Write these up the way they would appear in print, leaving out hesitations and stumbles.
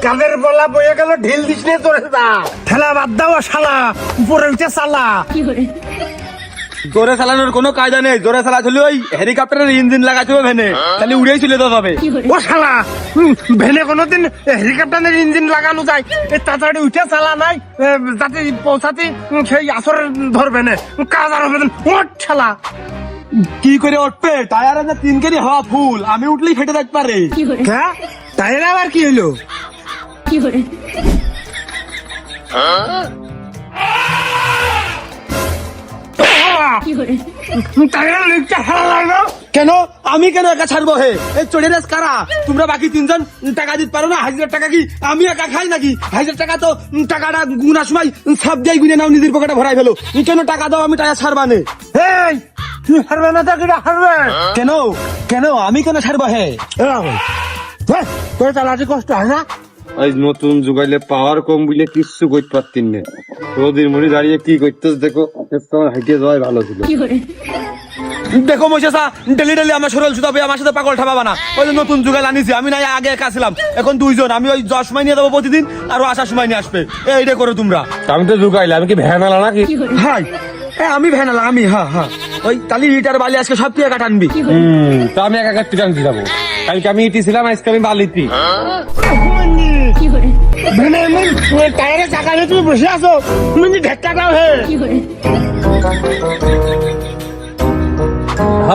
কাদের বলা বয়ে গেল ঢিল দিস নে তোরে দা ঠেলা বাদ দাও শালা উপরে উঠে চালা জোরে চালানোর কোনো কায়দা নেই, জোরে চালা চলে ওই হেলিকপ্টারের ইঞ্জিন লাগাতে হবে ভেনে, তাহলে উড়েই চলে যাবে। ও শালা ভেনে কোনোদিন হেলিকপ্টারের ইঞ্জিন লাগানো যায় তাড়াতাড়ি উঠে চালা নাই যাতে পৌঁছাতে সেই আসর ধরবে না কাজ আর হবে না ওঠ শালা কি করে উঠবে? টায়ারে না 3 কেজি হওয়া ফুল, আমি উঠলেই ফেটে যেতে পারে। হ্যাঁ তাইলে আবার কি হলো কেন আমি কেন একা ছাড়বো? হে এই চড়ে রেস কারা? তোমরা বাকি 3 জন টাকা দিতে পারো না? 1000 টাকা কি আমি একা খাই নাকি? 1000 টাকা তো টাকাটা গুনার সময় সব দিয়ে গুনে নাও, নিজের পকেটে ভরাই ফেলো। কেন টাকা দাও, আমি টাকা ছাড়বা নে। এই তুই হারবে না তাকে হারবে কেন কেন আমি কেন ছাড়বো? হে তোর চালাতে কষ্ট হয় না? আজ নতুন যুগাইলে পাওয়ার কম বুঝলে কিচ্ছু করতে পারতেন না। রোদির মুড়ি দাঁড়িয়ে কি করতেছ দেখো, হাইটে যাওয়াই ভালো ছিল। দেখো মশেসা, ডেলি ডেলি আমার সরল শুধাবে, আমার সাথে পাগল ঠাবাবা না। ওই যে নতুন যুগাল আনিছি আমি, নাই আগে একা ছিলাম, এখন 2 জন। আমি ওই 10 সময় নিয়ে যাবো প্রতিদিন, আর আসার সময় নিয়ে আসবে। এইটা করো তোমরা। আমি তো যুগাইলে, আমি কি ভ্যান আলা নাকি? হাই আমি ভ্যানালা আমি, হ্যাঁ ওই তালি ইটার বালি আজকে সব তুই একা টানবি। তো আমি একা কাটতে টানতে যাবো। কালকে আমি ইটি ছিলাম, আজকে আমি বালিতি। টায়ারে চাকা নিয়ে তুমি বসে আছো, তুমি ঢেক্কা দাও হে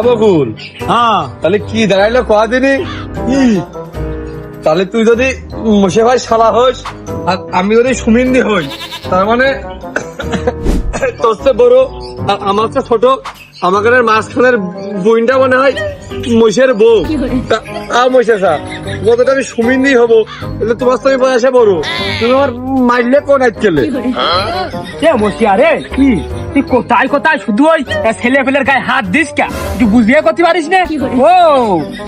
বকুল। হ্যাঁ তাহলে কি দাঁড়াইলো কদিনই? তাহলে তুই যদি মশে ভাই শালা হইস আর আমি যদি সুমিন্দি হই, তার মানে তোর চেয়ে বড় আর আমার চেয়ে ছোট, আমাদের মাঝখানের বইনটা মনে হয় মশের বউ। মশে স্যার যতটা আমি সুমিন্দি হবো, তাহলে তোমার তো বয়সে বড়, তুমি আমার মারলে কোন আজকেলে? মশিয়ারে কি তুই কোথায় কোথায় শুধু ওই ছেলে ফেলের গায়ে হাত দিস কে? তুই বুঝিয়ে করতে পারিস না? ও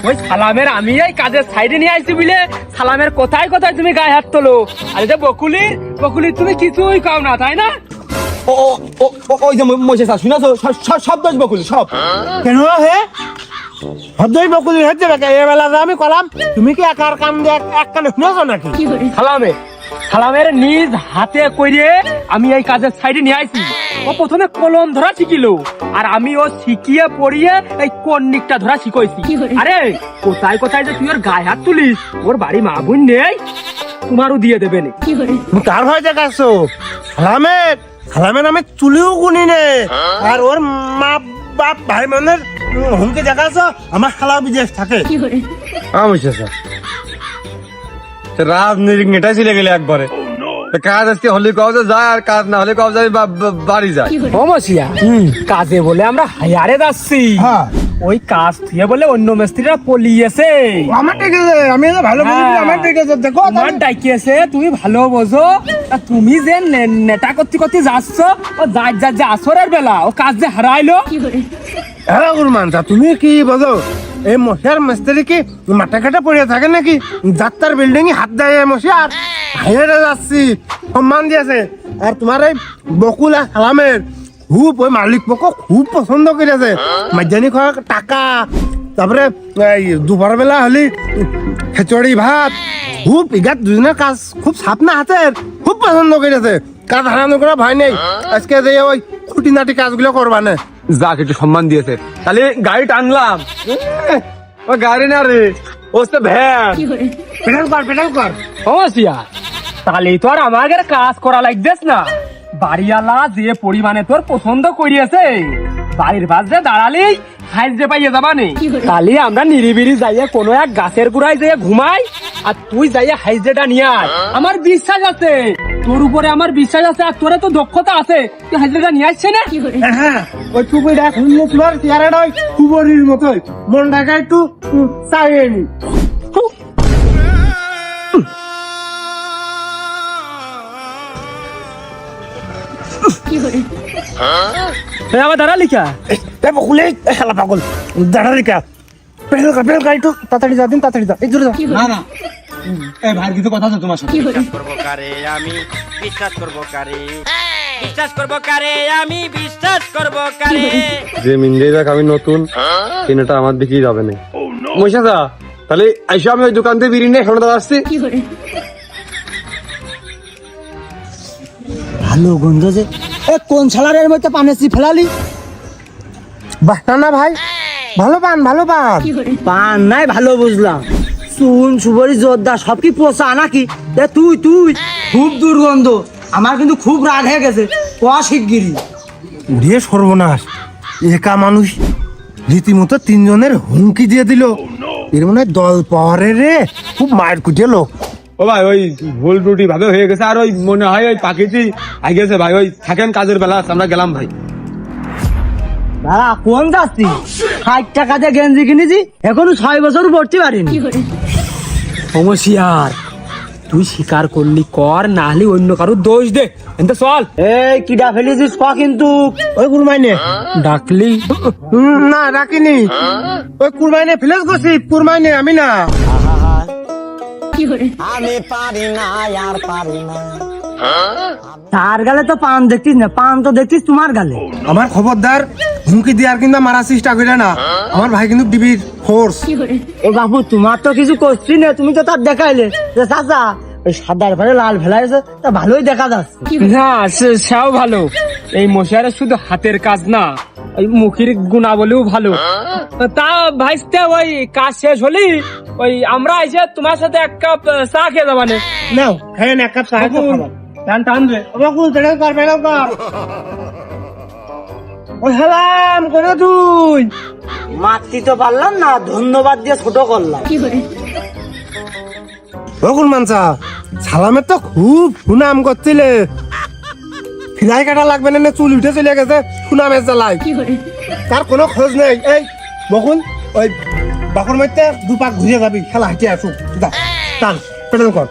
ওই সালামের আমি এই কাজের সাইডে নিয়ে আসছি বুঝলে, সালামের কোথায় কোথায় তুমি গায়ে হাত তোলো। আর যে বকুলি তুমি কিছুই কাও না, তাই না? ওই যে মশেসা শুনেছো, সব দোষ বকুল সব। কেন হে হদ্দই বকুলি হচ্ছে বেকা এ বেলা আমি কলাম, তুমি কি একার কাম দিয়ে এক কানে শুনেছো নাকি? সালামের নিজ হাতে কইরে আমি এই কাজের সাইডে নিয়ে আইছি। ও প্রথমে কলম ধরা শিখিল, আর আমি ও শিখিয়ে পড়িয়ে এই কন্নিকটা ধরা শিখাইছি। আরে কোথায় কোথায় যে তুই ওর গায়ে হাত তুলিস, ওর বাড়ি মা বোন নেই, তোমারও দিয়ে দেবে না। তার ভয় দেখাচ্ছো? সালামের আমি চুলিও গুনি নে, আর ওর মা বাপ ভাই বোনের হুমকে দেখাচ্ছ, আমার খালা বিদেশ থাকে। রাজনীতি নেটাই চলে গেলে একবারে। কাজ আজকে হলে কাজে যায়, আর কাজ না হলে কাজে বাড়ি যায়। ও মশিয়া, কাজে বলে আমরা হায়ারে যাচ্ছি, ওই কাজ থুয়ে বলে অন্য মিস্ত্রিরা পলিয়েছে। আমার ঠিক আছে, আমি ভালো বুঝি, আমার ঠিক আছে। দেখো আমার ডাকিয়েছে, তুমি ভালো বোঝো। তা তুমি যে নেতা করতে করতে যাচ্ছ, ও যা আসরের বেলা ও কাজ যে হারাইলো। হ্যাঁ গুরমান, তুমি কি বোঝো? এই মশার মিস্ত্রি কি মাথা কাটা পড়ে থাকে নাকি? যাত্রার বিল্ডিং এ হাত দেয় মশা, আর হাইরে যাচ্ছি সম্মান দিয়েছে। আর তোমার এই বকুল আর সালামের খুব ওই মালিক পক্ষ খুব পছন্দ করেছে। মাঝানি খাওয়া টাকা, তারপরে এই দুপুর বেলা হলে খিচুড়ি ভাত, খুব ইগাত দুজনের কাজ খুব সাপনা হাতের, খুব পছন্দ করেছে। কাজ হারানো করে ভয় নেই। আজকে যে ওই খুঁটিনাটি কাজগুলো করবা না, যাক একটু সম্মান দিয়েছে। তাহলে গাড়ি টানলাম, ও গাড়ি না রে, ও তো ভ্যান। পেডাল কর। ও মশিয়া, তাহলে তো আর আমাদের কাজ করা লাগবেস না। বাড়িওয়ালা যে পরিমাণে তোর পছন্দ করিয়েছে, বাড়ির বাজে দাঁড়ালেই হাইজে পাইয়ে যাবা নেই। তাহলে আমরা নিরিবিরি যাইয়ে কোনো এক গাছের গুড়ায় যেয়ে ঘুমাই, আর তুই যাইয়ে হাইজেটা নিয়ে আয়। আমার বিশ্বাস আছে তোর উপরে, আমার বিশ্বাস আছে, আর তোরে তো দক্ষতা আছে, তুই হাইজেটা নিয়ে আসছে না? হ্যাঁ, ওই টুপিটা খুললে তোমার চেহারাটা ওই কুবরির মতোই, মনটাকে একটু চাইয়ে নি। আবার দাঁড়ালি কা? বকুলে খেলা পাগল দাঁড়ালি কা? পেডাল কর একটু তাড়াতাড়ি যা দিন, তাড়াতাড়ি যা, এই জোরে যা। না এই ভাই কিছু কথা আছে তোমার সাথে। করবো কারে আমি বিশ্বাস করবো কারে, বিশ্বাস করবো কারে আমি বিশ্বাস করবো কারে। যে মিন্দিয়ে যাক আমি নতুন, কিনাটা আমার দিকেই যাবে না। মশাদা তাহলে আইসা আমি ওই দোকান থেকে বিরিয়ানি এখন আসছি। ভালো গন্ধ যে এ কোন ছালারের মধ্যে পানেছি ফেলালি বাহ না ভাই, ভালো পান ভালো পান। পান নাই ভালো বুঝলাম, চুন সুবরি জোরদার সব কি পোষা নাকি? এ তুই তুই খুব দুর্গন্ধ, আমার কিন্তু খুব রাগ হয়ে গেছে, কোয়া শিগগিরি। উড়িয়ে সর্বনাশ, একা মানুষ রীতিমতো তিনজনের হুমকি দিয়ে দিল। এর মনে হয় দল পাওয়ারে রে, খুব মায়ের কুটিয়ে লোক। ও ভাই ওই ভুল ত্রুটি ভাবে হয়ে গেছে, আর ওই মনে হয় ওই পাখিটি গেছে ভাই, ওই থাকেন কাজের বেলা আছে, আমরা গেলাম ভাই। দাদা কোন যাচ্ছি? 60 টাকা দিয়ে গেঞ্জি কিনেছি, এখনো 6 বছর পড়তে পারিনি। সমস্যার তুই স্বীকার করলি কর, না হলে অন্য কারোর দোষ দে। এনতে চল। এই কিডা ফেলেছিস ক কিন্তু। ওই কুরমাইনে ডাকলি না রাখিনি, ওই কুরমাইনে ফিলেস করছি, কুরমাইনে আমি না। আমি পারি না আর পারি না। তার গালে তো পান দেখতিস না, পান তো দেখতিস তোমার গালে। আমার খবরদার হুমকি দেওয়ার কিন্তু মারা চেষ্টা করে না, আমার ভাই কিন্তু ডিবির ফোর্স। ও বাবু তোমার তো কিছু করছি না, তুমি তো তার দেখাইলে যে চাচা ওই সাদার ফেলে লাল ফেলাইছে, তা ভালোই দেখা যাচ্ছে। না সেও ভালো, এই মশারের শুধু হাতের কাজ না, ওই মুখের গুণা বলেও ভালো। তা ভাইস্তে ওই কাজ শেষ হলি ওই আমরা এসে তোমার সাথে 1 কাপ চা খেয়ে যাবানে। নাও খাই না, এক কাপ চা খাবো। টান টান রে। বাকুল তেড়ে করবে না কর। ও সালাম করে তুই মাতৃ তো পারলাম না, ধন্যবাদ দিয়ে ছোট করলাম। বকুল মানসা সালামের তো খুব সুনাম করছিলে, ফিলাই কাটা লাগবে না, চুল উঠে চলে গেছে সুনামের জ্বালায়, তার কোনো খোঁজ নেই। এই বকুল ওই বাকুর মধ্যে 2 পাক ঘুরে যাবি, খেলা হাঁটে আসুক, টান পেডেল কর।